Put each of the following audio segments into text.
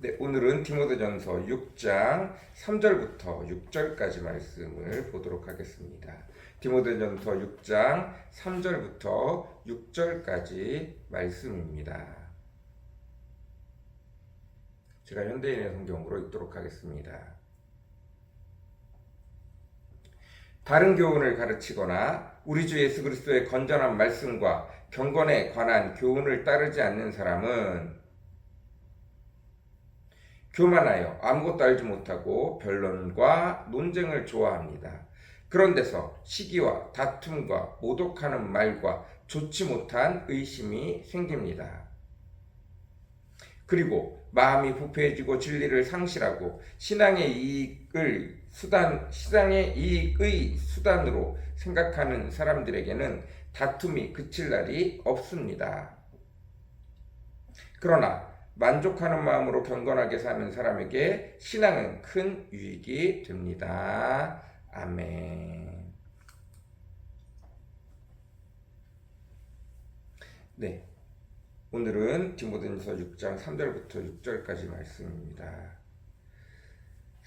네, 오늘은 디모데전서 6장 3절부터 6절까지 말씀을 보도록 하겠습니다. 디모데전서 6장 3절부터 6절까지 말씀입니다. 제가 현대인의 성경으로 읽도록 하겠습니다. 다른 교훈을 가르치거나 우리 주 예수 그리스도의 건전한 말씀과 경건에 관한 교훈을 따르지 않는 사람은 교만하여 아무것도 알지 못하고 변론과 논쟁을 좋아합니다. 그런 데서 시기와 다툼과 모독하는 말과 좋지 못한 의심이 생깁니다. 그리고 마음이 부패해지고 진리를 상실하고 신앙의 이익의 수단으로 생각하는 사람들에게는 다툼이 그칠 날이 없습니다. 그러나 만족하는 마음으로 경건하게 사는 사람에게 신앙은 큰 유익이 됩니다. 아멘. 네. 오늘은 디모데전서 6장 3절부터 6절까지 말씀입니다.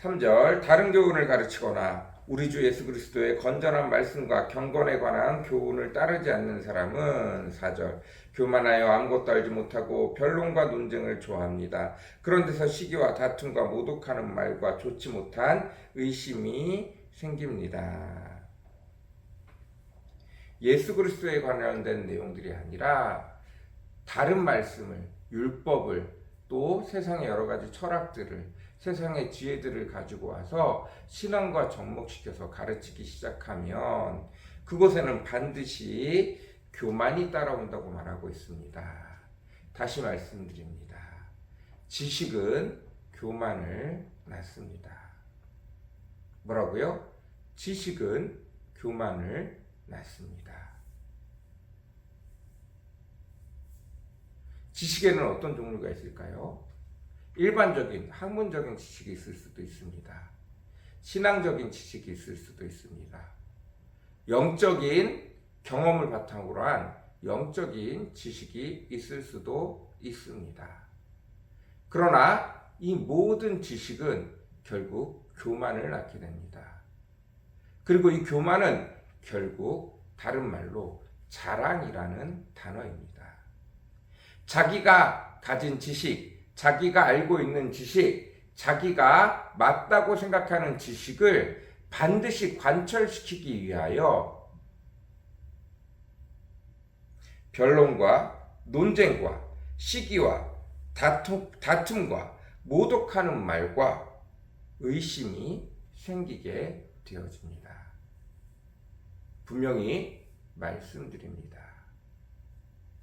3절, 다른 교훈을 가르치거나 우리 주 예수 그리스도의 건전한 말씀과 경건에 관한 교훈을 따르지 않는 사람은 4절, 교만하여 아무것도 알지 못하고 변론과 논쟁을 좋아합니다. 그런 데서 시기와 다툼과 모독하는 말과 좋지 못한 의심이 생깁니다. 예수 그리스도에 관련된 내용들이 아니라 다른 말씀을, 율법을, 또 세상의 여러 가지 철학들을, 세상의 지혜들을 가지고 와서 신앙과 접목시켜서 가르치기 시작하면 그곳에는 반드시 교만이 따라온다고 말하고 있습니다. 다시 말씀드립니다. 지식은 교만을 낳습니다. 뭐라고요? 지식은 교만을 낳습니다. 지식에는 어떤 종류가 있을까요? 일반적인 학문적인 지식이 있을 수도 있습니다. 신앙적인 지식이 있을 수도 있습니다. 영적인 경험을 바탕으로 한 영적인 지식이 있을 수도 있습니다. 그러나 이 모든 지식은 결국 교만을 낳게 됩니다. 그리고 이 교만은 결국 다른 말로 자랑이라는 단어입니다. 자기가 가진 지식, 자기가 알고 있는 지식, 자기가 맞다고 생각하는 지식을 반드시 관철시키기 위하여 변론과 논쟁과 시기와 다툼과 모독하는 말과 의심이 생기게 되어집니다. 분명히 말씀드립니다.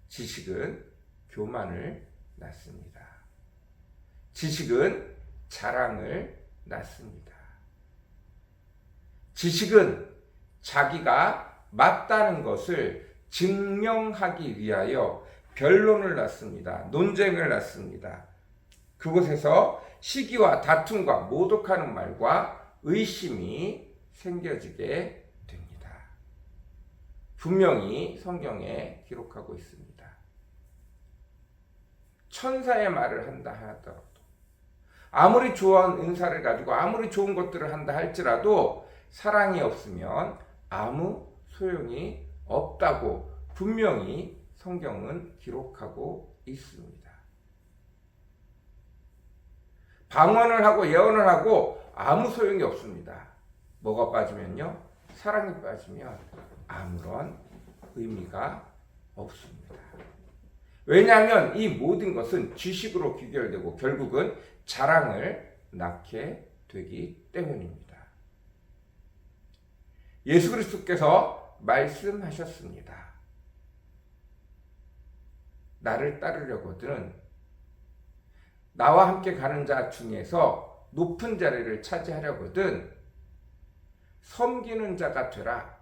지식은 교만을 낳습니다. 지식은 자랑을 낳습니다. 지식은 자기가 맞다는 것을 증명하기 위하여 변론을 낳습니다. 논쟁을 낳습니다. 그곳에서 시기와 다툼과 모독하는 말과 의심이 생겨지게 됩니다. 분명히 성경에 기록하고 있습니다. 천사의 말을 한다 하더라도, 아무리 좋은 은사를 가지고 아무리 좋은 것들을 한다 할지라도 사랑이 없으면 아무 소용이 없다고 분명히 성경은 기록하고 있습니다. 방언을 하고 예언을 하고 아무 소용이 없습니다. 뭐가 빠지면요? 사랑이 빠지면 아무런 의미가 없습니다. 왜냐하면 이 모든 것은 지식으로 귀결되고 결국은 자랑을 낳게 되기 때문입니다. 예수 그리스도께서 말씀하셨습니다. 나를 따르려거든 나와 함께 가는 자 중에서 높은 자리를 차지하려거든 섬기는 자가 되라.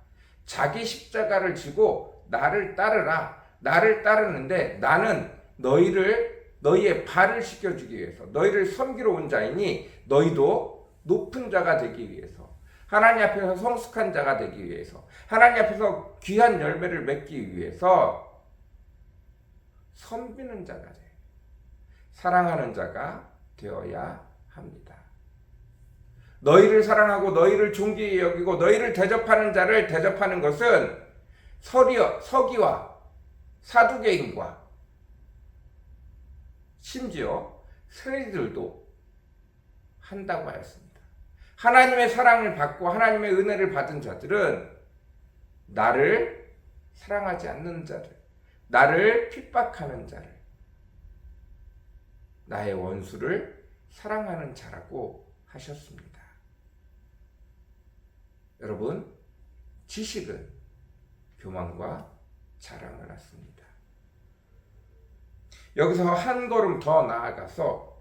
자기 십자가를 지고 나를 따르라. 나를 따르는데 나는 너희의 발을 씻겨주기 위해서, 너희를 섬기러 온 자이니 너희도 높은 자가 되기 위해서, 하나님 앞에서 성숙한 자가 되기 위해서, 하나님 앞에서 귀한 열매를 맺기 위해서 섬기는 자가 돼. 사랑하는 자가 되어야 합니다. 너희를 사랑하고 너희를 존귀히 여기고 너희를 대접하는 자를 대접하는 것은 서기와 사두개인과 심지어 세리들도 한다고 하였습니다. 하나님의 사랑을 받고 하나님의 은혜를 받은 자들은 나를 사랑하지 않는 자들, 나를 핍박하는 자를, 나의 원수를 사랑하는 자라고 하셨습니다. 여러분, 지식은 교만과 자랑을 낳습니다. 여기서 한 걸음 더 나아가서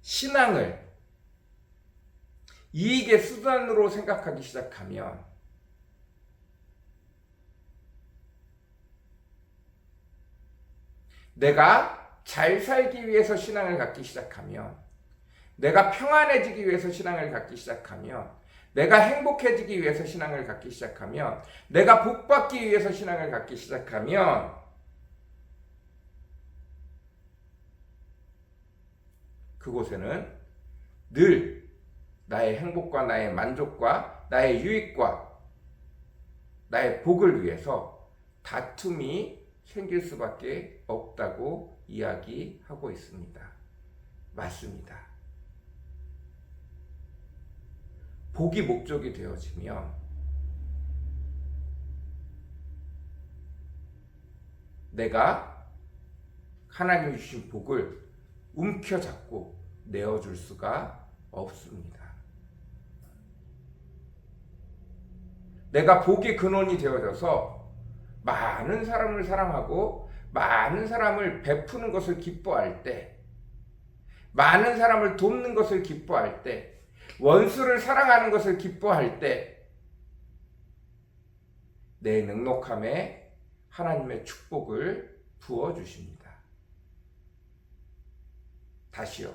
신앙을 이익의 수단으로 생각하기 시작하면 내가 잘 살기 위해서 신앙을 갖기 시작하면, 내가 평안해지기 위해서 신앙을 갖기 시작하면, 내가 행복해지기 위해서 신앙을 갖기 시작하면, 내가 복받기 위해서 신앙을 갖기 시작하면 그곳에는 늘 나의 행복과 나의 만족과 나의 유익과 나의 복을 위해서 다툼이 생길 수밖에 없다고 이야기하고 있습니다. 맞습니다. 복이 목적이 되어지면 내가 하나님이 주신 복을 움켜잡고 내어줄 수가 없습니다. 내가 복의 근원이 되어져서 많은 사람을 사랑하고 많은 사람을 베푸는 것을 기뻐할 때, 많은 사람을 돕는 것을 기뻐할 때, 원수를 사랑하는 것을 기뻐할 때, 내 넉넉함에 하나님의 축복을 부어주십니다. 다시요.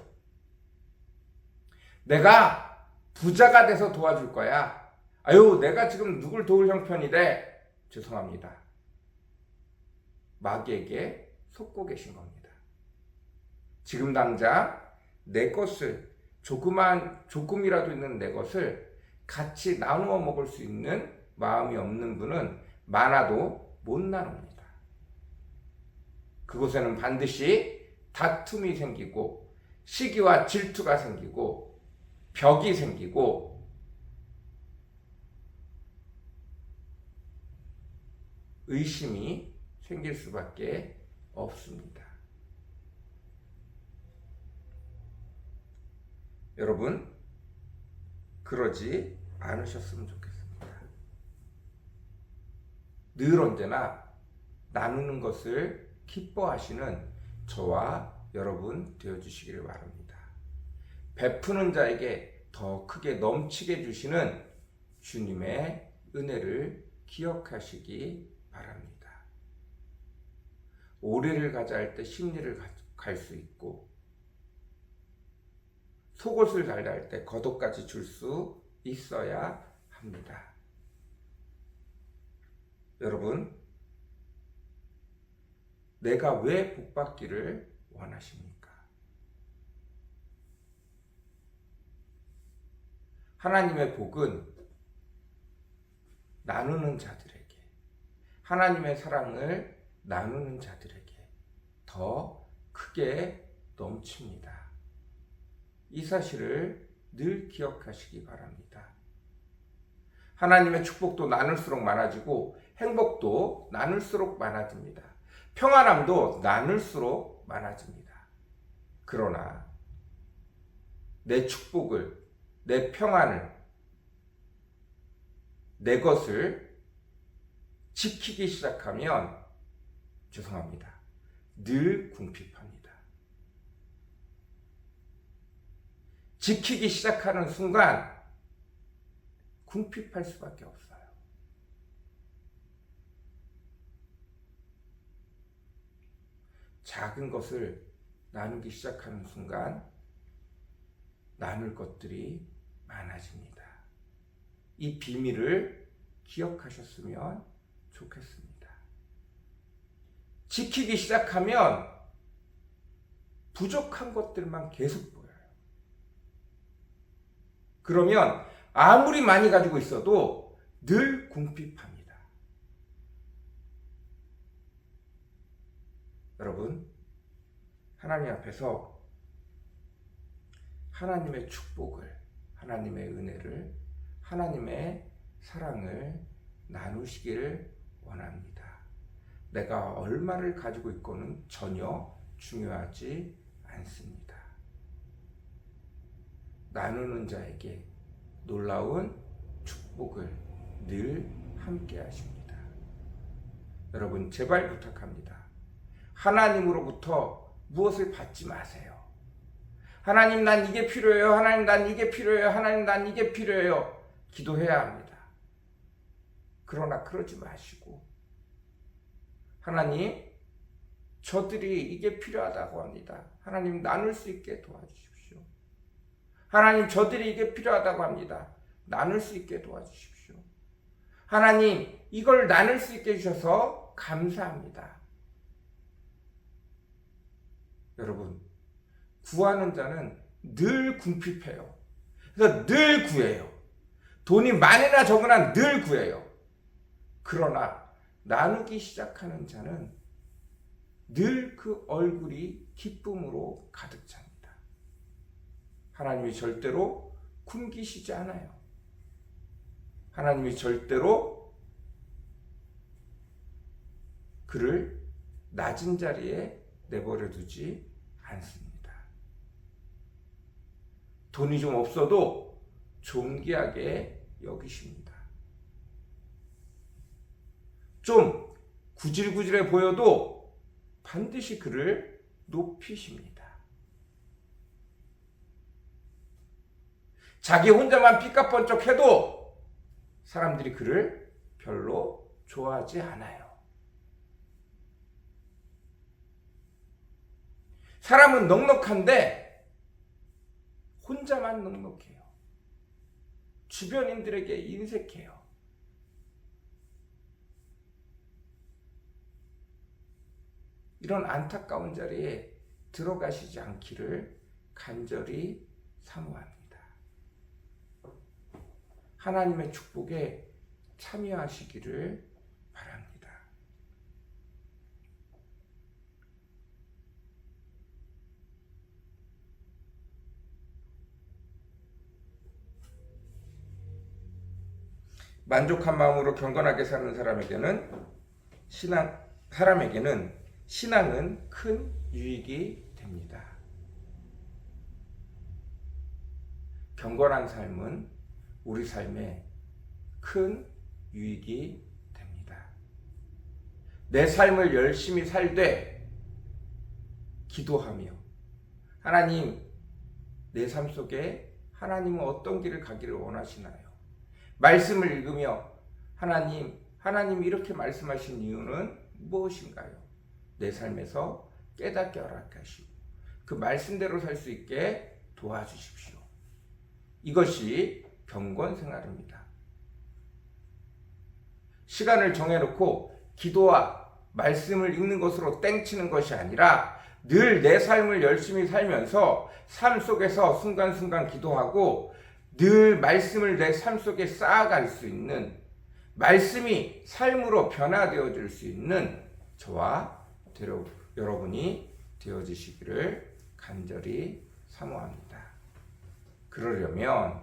내가 부자가 돼서 도와줄 거야. 아유, 내가 지금 누굴 도울 형편이래. 죄송합니다. 마귀에게 속고 계신 겁니다. 지금 당장 내 것을, 조금이라도 있는 내 것을 같이 나누어 먹을 수 있는 마음이 없는 분은 많아도 못 나눕니다. 그곳에는 반드시 다툼이 생기고 시기와 질투가 생기고 벽이 생기고 의심이 생길 수밖에 없습니다. 여러분, 그러지 않으셨으면 좋겠습니다. 늘 언제나 나누는 것을 기뻐하시는 저와 여러분 되어주시기를 바랍니다. 베푸는 자에게 더 크게 넘치게 주시는 주님의 은혜를 기억하시기 바랍니다. 오래를 가자 할 때 심리를 갈 수 있고, 속옷을 달라 할 때 겉옷까지 줄 수 있어야 합니다. 여러분, 내가 왜 복받기를 원하십니까? 하나님의 복은 나누는 자들에게, 하나님의 사랑을 나누는 자들에게 더 크게 넘칩니다. 이 사실을 늘 기억하시기 바랍니다. 하나님의 축복도 나눌수록 많아지고 행복도 나눌수록 많아집니다. 평안함도 나눌수록 많아집니다. 그러나 내 축복을, 내 평안을, 내 것을 지키기 시작하면 죄송합니다. 늘 궁핍합니다. 지키기 시작하는 순간 궁핍할 수밖에 없어요. 작은 것을 나누기 시작하는 순간 나눌 것들이 많아집니다. 이 비밀을 기억하셨으면 좋겠습니다. 지키기 시작하면 부족한 것들만 계속 보여요. 그러면 아무리 많이 가지고 있어도 늘 궁핍합니다. 여러분, 하나님 앞에서 하나님의 축복을, 하나님의 은혜를, 하나님의 사랑을 나누시기를 원합니다. 내가 얼마를 가지고 있고는 전혀 중요하지 않습니다. 나누는 자에게 놀라운 축복을 늘 함께 하십니다. 여러분, 제발 부탁합니다. 하나님으로부터 무엇을 받지 마세요. 하나님, 난 이게 필요해요. 하나님, 난 이게 필요해요. 하나님, 난 이게 필요해요. 기도해야 합니다. 그러나 그러지 마시고, 하나님, 저들이 이게 필요하다고 합니다. 하나님, 나눌 수 있게 도와주십시오. 하나님, 저들이 이게 필요하다고 합니다. 나눌 수 있게 도와주십시오. 하나님, 이걸 나눌 수 있게 해주셔서 감사합니다. 여러분, 구하는 자는 늘 궁핍해요. 그래서 늘 구해요. 돈이 많으나 적으나 늘 구해요. 그러나 나누기 시작하는 자는 늘 그 얼굴이 기쁨으로 가득 찹니다. 하나님이 절대로 굶기시지 않아요. 하나님이 절대로 그를 낮은 자리에 내버려 두지 않습니다. 돈이 좀 없어도 존귀하게 여기십니다. 좀 구질구질해 보여도 반드시 그를 높이십니다. 자기 혼자만 삐까뻔쩍해도 사람들이 그를 별로 좋아하지 않아요. 사람은 넉넉한데 혼자만 넉넉해요. 주변인들에게 인색해요. 이런 안타까운 자리에 들어가시지 않기를 간절히 사모합니다. 하나님의 축복에 참여하시기를 바랍니다. 만족한 마음으로 경건하게 사는 사람에게는 신앙은 큰 유익이 됩니다. 경건한 삶은 우리 삶에 큰 유익이 됩니다. 내 삶을 열심히 살되 기도하며 하나님, 내 삶 속에 하나님은 어떤 길을 가기를 원하시나요? 말씀을 읽으며 하나님 이렇게 말씀하신 이유는 무엇인가요? 내 삶에서 깨닫게 허락하시고 그 말씀대로 살 수 있게 도와주십시오. 이것이 경건 생활입니다. 시간을 정해놓고 기도와 말씀을 읽는 것으로 땡치는 것이 아니라 늘 내 삶을 열심히 살면서 삶 속에서 순간순간 기도하고 늘 말씀을 내 삶 속에 쌓아갈 수 있는, 말씀이 삶으로 변화되어질 수 있는 저와 여러분이 되어지시기를 간절히 사모합니다. 그러려면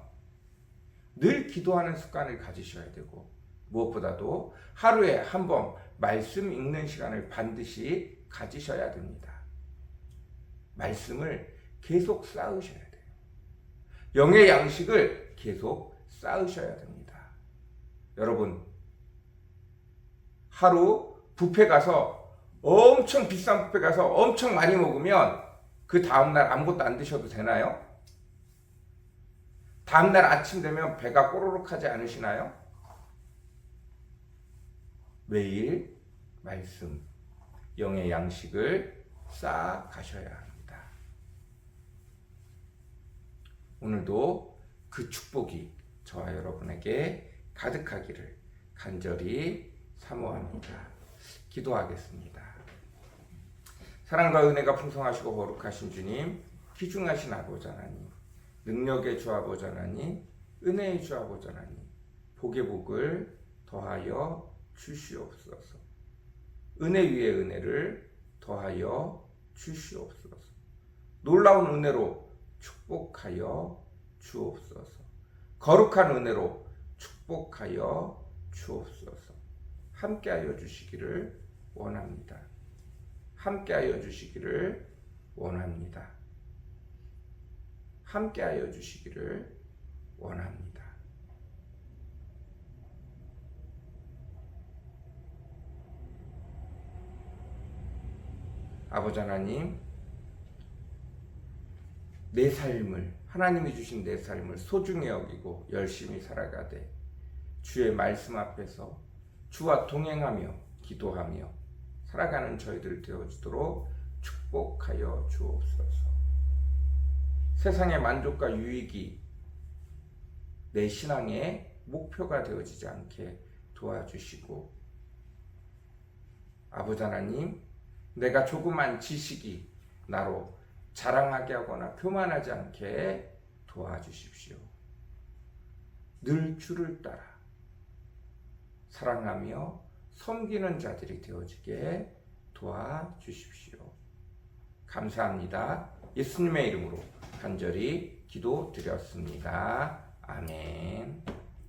늘 기도하는 습관을 가지셔야 되고, 무엇보다도 하루에 한 번 말씀 읽는 시간을 반드시 가지셔야 됩니다. 말씀을 계속 쌓으셔야 돼요. 영의 양식을 계속 쌓으셔야 됩니다. 여러분, 하루 뷔페 가서 엄청 비싼 뷔페 가서 엄청 많이 먹으면 그 다음날 아무것도 안 드셔도 되나요? 다음날 아침 되면 배가 꼬르륵 하지 않으시나요? 매일 말씀, 영의 양식을 쌓아 가셔야 합니다. 오늘도 그 축복이 저와 여러분에게 가득하기를 간절히 사모합니다. 기도하겠습니다. 사랑과 은혜가 풍성하시고 거룩하신 주님, 귀중하신 아버지 하나님, 능력의 주 아버지 하나님, 은혜의 주 아버지 하나님, 복의 복을 더하여 주시옵소서. 은혜 위에 은혜를 더하여 주시옵소서. 놀라운 은혜로 축복하여 주옵소서. 거룩한 은혜로 축복하여 주옵소서. 함께하여 주시기를 원합니다. 함께하여 주시기를 원합니다. 함께하여 주시기를 원합니다. 아버지 하나님, 내 삶을, 하나님이 주신 내 삶을 소중히 여기고 열심히 살아가되 주의 말씀 앞에서 주와 동행하며 기도하며 살아가는 저희들 되어주도록 축복하여 주옵소서. 세상의 만족과 유익이 내 신앙의 목표가 되어지지 않게 도와주시고, 아버지 하나님, 내가 조그만 지식이 나로 자랑하게 하거나 교만하지 않게 도와주십시오. 늘 주를 따라 사랑하며 섬기는 자들이 되어지게 도와주십시오. 감사합니다. 예수님의 이름으로 간절히 기도드렸습니다. 아멘.